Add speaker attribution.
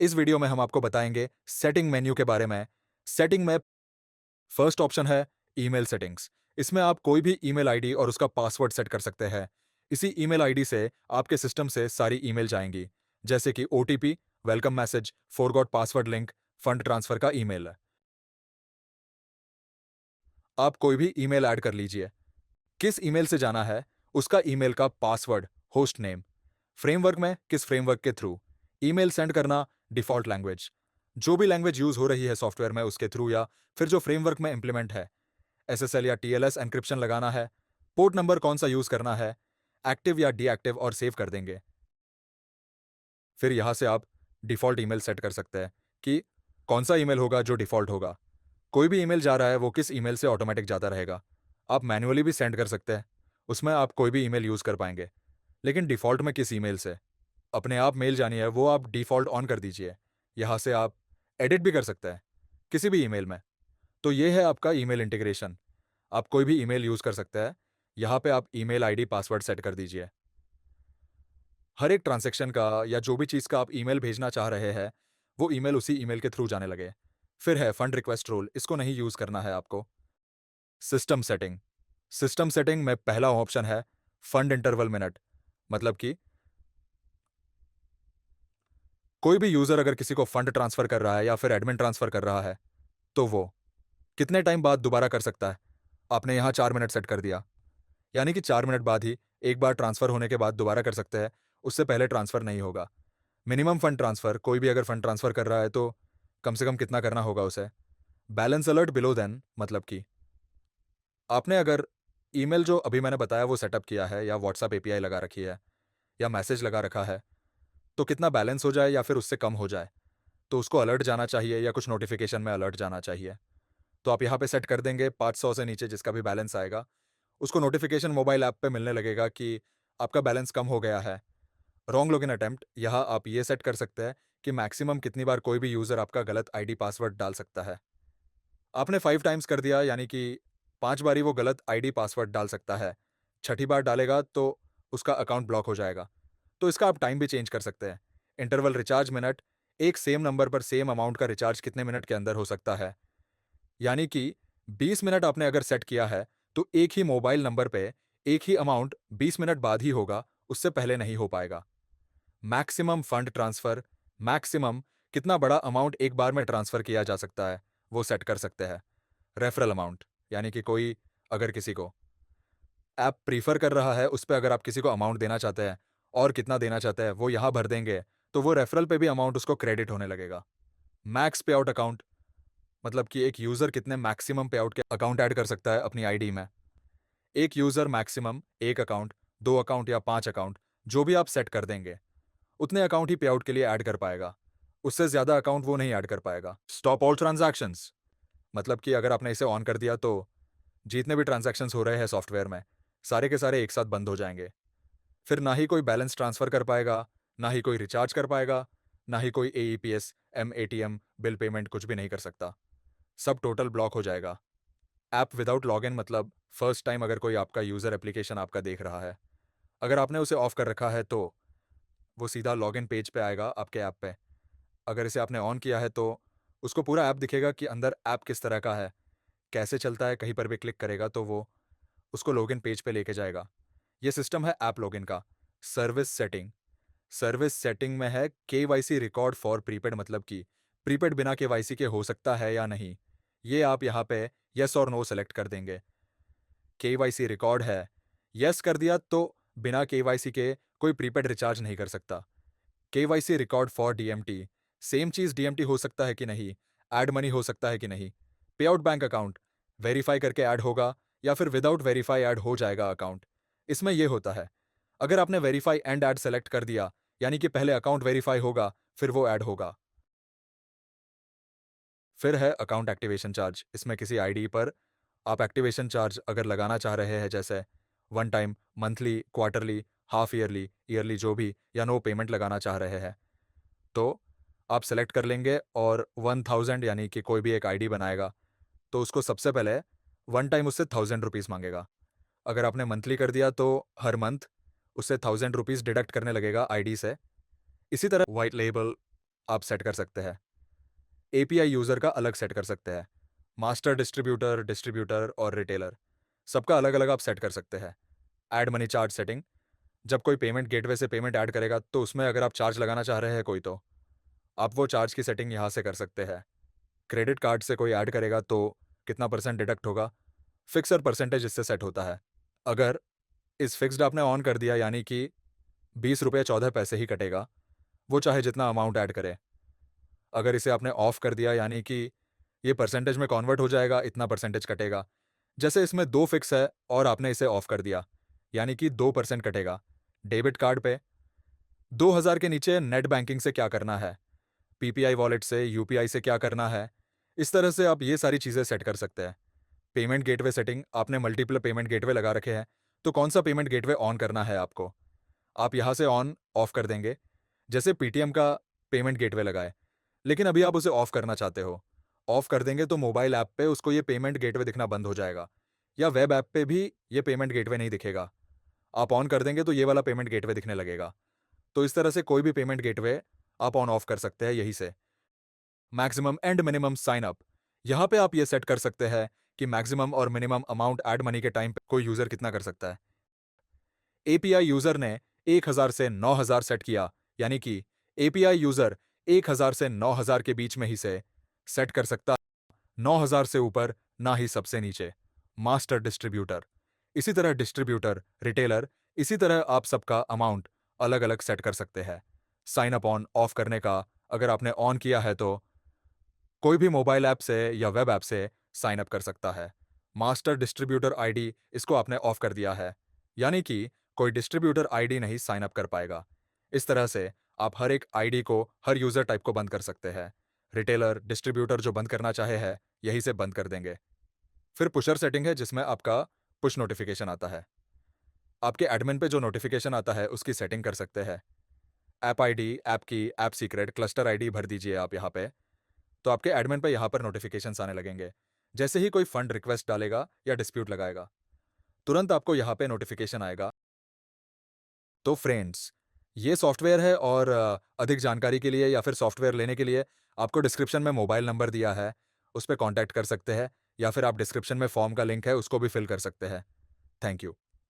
Speaker 1: इस वीडियो में हम आपको बताएंगे सेटिंग मेन्यू के बारे में। सेटिंग में फर्स्ट ऑप्शन है ईमेल सेटिंग्स। इसमें आप कोई भी ईमेल आईडी और उसका पासवर्ड सेट कर सकते हैं। इसी ईमेल आईडी से आपके सिस्टम से सारी ईमेल जाएंगी, जैसे कि OTP, welcome message, forgot password link, fund transfer का ईमेल। आप कोई भी ईमेल ऐड कर लीजिए। किस ईमेल से जाना है, उसका ईमेल का पासवर्ड, होस्ट नेम, फ्रेमवर्क में किस फ्रेमवर्क के थ्रू, ईमेल सेंड करना, डिफॉल्ट लैंग्वेज, जो भी लैंग्वेज यूज हो रही है सॉफ्टवेयर में उसके थ्रू, या फिर जो फ्रेमवर्क में इंप्लीमेंट है, एसएसएल या टीएलएस एन्क्रिप्शन लगाना है, पोर्ट नंबर कौन सा यूज करना है, एक्टिव या डीएक्टिव, और सेव कर देंगे। फिर यहां से आप डिफॉल्ट ईमेल सेट कर सकते हैं कि कौन सा ईमेल होगा जो डिफॉल्ट होगा। कोई भी ईमेल जा रहा है वो किस ईमेल से ऑटोमेटिक जाता रहेगा। आप मैन्युअली भी सेंड कर सकते हैं, उसमें आप कोई भी ईमेल यूज कर पाएंगे, लेकिन डिफॉल्ट में किस ईमेल से अपने आप मेल जानी है वो आप डिफॉल्ट ऑन कर दीजिए। यहाँ से आप एडिट भी कर सकते हैं किसी भी ईमेल में। तो ये है आपका ईमेल इंटीग्रेशन। आप कोई भी ईमेल यूज कर सकते हैं। यहाँ पे आप ईमेल आईडी पासवर्ड सेट कर दीजिए। हर एक ट्रांजैक्शन का या जो भी चीज़ का आप ईमेल भेजना चाह रहे हैं, वो ईमेल उसी ईमेल के थ्रू जाने लगे। फिर है फंड रिक्वेस्ट रूल, इसको नहीं यूज करना है आपको। System setting. सिस्टम सेटिंग में पहला ऑप्शन है फंड इंटरवल मिनट। मतलब कि कोई भी यूजर अगर किसी को फंड ट्रांसफर कर रहा है या फिर एडमिन ट्रांसफर कर रहा है, तो वो कितने टाइम बाद दोबारा कर सकता है। आपने यहाँ 4 मिनट सेट कर दिया, यानी कि 4 मिनट बाद ही एक बार ट्रांसफर होने के बाद दोबारा कर सकते हैं, उससे पहले ट्रांसफर नहीं होगा। मिनिमम फंड ट्रांसफर, कोई भी अगर फंड ट्रांसफर कर रहा है तो कम से कम कितना करना होगा उसे। बैलेंस अलर्ट बिलो देन, मतलब कि आपने अगर ईमेल जो अभी मैंने बताया वो सेटअप किया है, या व्हाट्सएप एपीआई लगा रखी है, या मैसेज लगा रखा है, तो कितना बैलेंस हो जाए या फिर उससे कम हो जाए, तो उसको अलर्ट जाना चाहिए या कुछ नोटिफिकेशन में अलर्ट जाना चाहिए। तो आप यहाँ पे सेट कर देंगे 500 से नीचे जिसका भी बैलेंस आएगा, उसको नोटिफिकेशन मोबाइल ऐप पे मिलने लगेगा कि आपका बैलेंस कम हो गया है। रॉन्ग लॉगिन अटेम्प्ट, यहाँ आप ये सेट कर सकते हैं कि मैक्सिमम कितनी बार कोई भी यूज़र आपका गलत आईडी पासवर्ड डाल सकता है। आपने 5 टाइम्स कर दिया, यानी कि 5 बारी वो गलत आईडी पासवर्ड डाल सकता है। छठी बार डालेगा तो उसका अकाउंट ब्लॉक हो जाएगा। तो इसका आप टाइम भी चेंज कर सकते हैं। इंटरवल रिचार्ज मिनट, एक सेम नंबर पर सेम अमाउंट का रिचार्ज कितने मिनट के अंदर हो सकता है। यानी कि 20 मिनट आपने अगर सेट किया है, तो एक ही मोबाइल नंबर पे एक ही अमाउंट 20 मिनट बाद ही होगा, उससे पहले नहीं हो पाएगा। मैक्सिमम फंड ट्रांसफर, मैक्सिमम कितना बड़ा अमाउंट एक बार में ट्रांसफर किया जा सकता है, वो सेट कर सकते हैं। रेफरल अमाउंट, यानी कि कोई अगर किसी को ऐप प्रीफर कर रहा है, उस पे अगर आप किसी को अमाउंट देना चाहते हैं और कितना देना चाहते हैं वो यहाँ भर देंगे, तो वो रेफरल पे भी अमाउंट उसको क्रेडिट होने लगेगा। मैक्स पे आउट अकाउंट, मतलब कि एक यूजर कितने मैक्सिमम पे आउट के अकाउंट ऐड कर सकता है अपनी आईडी में। एक यूजर मैक्सिमम एक अकाउंट, 2 अकाउंट या 5 अकाउंट, जो भी आप सेट कर देंगे, उतने अकाउंट ही पे आउट के लिए ऐड कर पाएगा। उससे ज्यादा अकाउंट वो नहीं ऐड कर पाएगा। स्टॉप ऑल ट्रांजैक्शंस, मतलब कि अगर आपने इसे ऑन कर दिया तो जितने भी ट्रांजैक्शंस हो रहे हैं सॉफ्टवेयर में, सारे के सारे एक साथ बंद हो जाएंगे। फिर ना ही कोई बैलेंस ट्रांसफर कर पाएगा, ना ही कोई रिचार्ज कर पाएगा, ना ही कोई एईपीएस, एमएटीएम, बिल पेमेंट कुछ भी नहीं कर सकता। सब टोटल ब्लॉक हो जाएगा। ऐप विदाउट लॉगिन, मतलब फर्स्ट टाइम अगर कोई आपका यूजर एप्लीकेशन आपका देख रहा है, अगर आपने उसे ऑफ कर रखा है तो वो सीधा लॉगिन पेज पे आएगा आपके ऐप पे। अगर इसे आपने ऑन किया है तो उसको पूरा ऐप दिखेगा कि अंदर ऐप किस तरह का है, कैसे चलता है। कहीं पर भी क्लिक करेगा तो वो उसको लॉगिन पेज पे लेके जाएगा। ये सिस्टम है ऐप लॉगिन का। सर्विस सेटिंग, सर्विस सेटिंग में है केवाईसी रिकॉर्ड फॉर प्रीपेड, मतलब कि प्रीपेड बिना केवाईसी के हो सकता है या नहीं। ये आप यहाँ पे यस और नो सेलेक्ट कर देंगे। केवाईसी रिकॉर्ड है, यस कर दिया तो बिना केवाईसी के कोई प्रीपेड रिचार्ज नहीं कर सकता। KYC record for DMT, same चीज डीएमटी हो सकता है कि नहीं, ऐड मनी हो सकता है कि नहीं, पे आउट बैंक अकाउंट वेरीफाई करके ऐड होगा या फिर विदाउट वेरीफाई ऐड हो जाएगा अकाउंट। इसमें यह होता है, अगर आपने वेरीफाई एंड ऐड सेलेक्ट कर दिया, यानी कि पहले अकाउंट वेरीफाई होगा फिर वो ऐड होगा। फिर है अकाउंट एक्टिवेशन चार्ज। इसमें किसी आईडी पर आप एक्टिवेशन चार्ज अगर लगाना चाह रहे हैं, जैसे one time, monthly, quarterly, half yearly, yearly, जो भी, या नो पेमेंट लगाना चाह रहे हैं, तो आप सेलेक्ट कर लेंगे और 1000, यानी कि कोई भी एक आईडी बनाएगा तो उसको सबसे पहले वन टाइम उससे 1000 रुपीज़ मांगेगा। अगर आपने मंथली कर दिया तो हर मंथ उससे 1000 रुपीज़ डिडक्ट करने लगेगा आईडी से। इसी तरह वाइट लेबल, आप सेट कर सकते हैं। एपीआई यूज़र का अलग सेट कर सकते हैं। मास्टर डिस्ट्रीब्यूटर, डिस्ट्रीब्यूटर और रिटेलर सबका अलग-अलग आप सेट कर सकते हैं। ऐड मनी चार्ज सेटिंग, जब कोई पेमेंट गेटवे से पेमेंट ऐड करेगा तो उसमें अगर आप चार्ज लगाना चाह रहे हैं कोई तो, आप वो चार्ज की सेटिंग यहाँ से कर सकते हैं। क्रेडिट कार्ड से कोई ऐड करेगा तो कितना परसेंट डिडक्ट होगा, फिक्स और परसेंटेज इससे सेट होता है। अगर इस फिक्स्ड आपने ऑन कर दिया यानी कि ₹20.14 ही कटेगा, वो चाहे जितना अमाउंट ऐड करे। अगर इसे आपने ऑफ कर दिया यानी कि ये परसेंटेज में कन्वर्ट हो जाएगा, इतना परसेंटेज कटेगा। जैसे इसमें 2 फिक्स है और आपने इसे ऑफ कर दिया, यानी कि 2% कटेगा। डेबिट कार्ड पे 2000 के नीचे नेट बैंकिंग से क्या करना है, पीपीआई वॉलेट से, यूपीआई से क्या करना है, इस तरह से आप ये सारी चीज़ें सेट कर सकते हैं। पेमेंट गेटवे सेटिंग, आपने मल्टीपल पेमेंट गेटवे लगा रखे हैं, तो कौन सा पेमेंट गेटवे ऑन करना है आपको, आप यहाँ से ऑन ऑफ कर देंगे। जैसे पेटीएम का पेमेंट गेटवे लगाए, लेकिन अभी आप उसे ऑफ करना चाहते हो। ऑफ कर देंगे तो मोबाइल ऐप पे उसको ये पेमेंट गेटवे दिखना बंद हो जाएगा, या वेब ऐप पे भी ये पेमेंट गेटवे नहीं दिखेगा। आप ऑन कर देंगे तो ये वाला पेमेंट गेटवे दिखने लगेगा। तो इस तरह से कोई भी पेमेंट गेटवे आप ऑन ऑफ कर सकते हैं यहीं से। Maximum and minimum sign up, यहाँ पे आप ये सेट कर सकते हैं कि मैक्सिमम और मिनिमम अमाउंट ऐड मनी के टाइम पे कोई यूजर कितना कर सकता है। एपीआई यूजर ने 1000 से 9000 सेट किया, यानी कि एपीआई यूजर 1000 से 9000 के बीच में ही से सेट कर सकता, 9000 से ऊपर ना ही सबसे नीचे। मास्टर डिस्ट्रीब्यूटर, इसी तरह डिस्ट्रीब्यूटर, रिटेलर, इसी तरह आप सबका अमाउंट अलग अलग सेट कर सकते हैं। साइन अप ऑन ऑफ करने का, अगर आपने ऑन किया है तो कोई भी मोबाइल ऐप से या वेब ऐप से साइन अप कर सकता है। मास्टर डिस्ट्रीब्यूटर आईडी, इसको आपने ऑफ कर दिया है, यानी कि कोई डिस्ट्रीब्यूटर आईडी नहीं साइन अप कर पाएगा। इस तरह से आप हर एक आईडी को, हर यूजर टाइप को बंद कर सकते हैं। रिटेलर, डिस्ट्रीब्यूटर जो बंद करना चाहे है, यही से बंद कर देंगे। फिर पुशर सेटिंग है जिसमें आपका पुश नोटिफिकेशन आता है। आपके एडमिन पे जो नोटिफिकेशन आता है उसकी सेटिंग कर सकते हैं। ऐप आईडी, ऐप की, ऐप सीक्रेट, क्लस्टर आईडी भर दीजिए आप यहाँ पे, तो आपके एडमिन पे यहाँ पर नोटिफिकेशंस आने लगेंगे। जैसे ही कोई फंड रिक्वेस्ट डालेगा या डिस्प्यूट लगाएगा, तुरंत आपको यहाँ पे नोटिफिकेशन आएगा। तो फ्रेंड्स, ये सॉफ्टवेयर है और अधिक जानकारी के लिए या फिर सॉफ्टवेयर लेने के लिए आपको डिस्क्रिप्शन में मोबाइल नंबर दिया है, उस पे कॉन्टैक्ट कर सकते हैं, या फिर आप डिस्क्रिप्शन में फॉर्म का लिंक है उसको भी फिल कर सकते हैं। Thank you.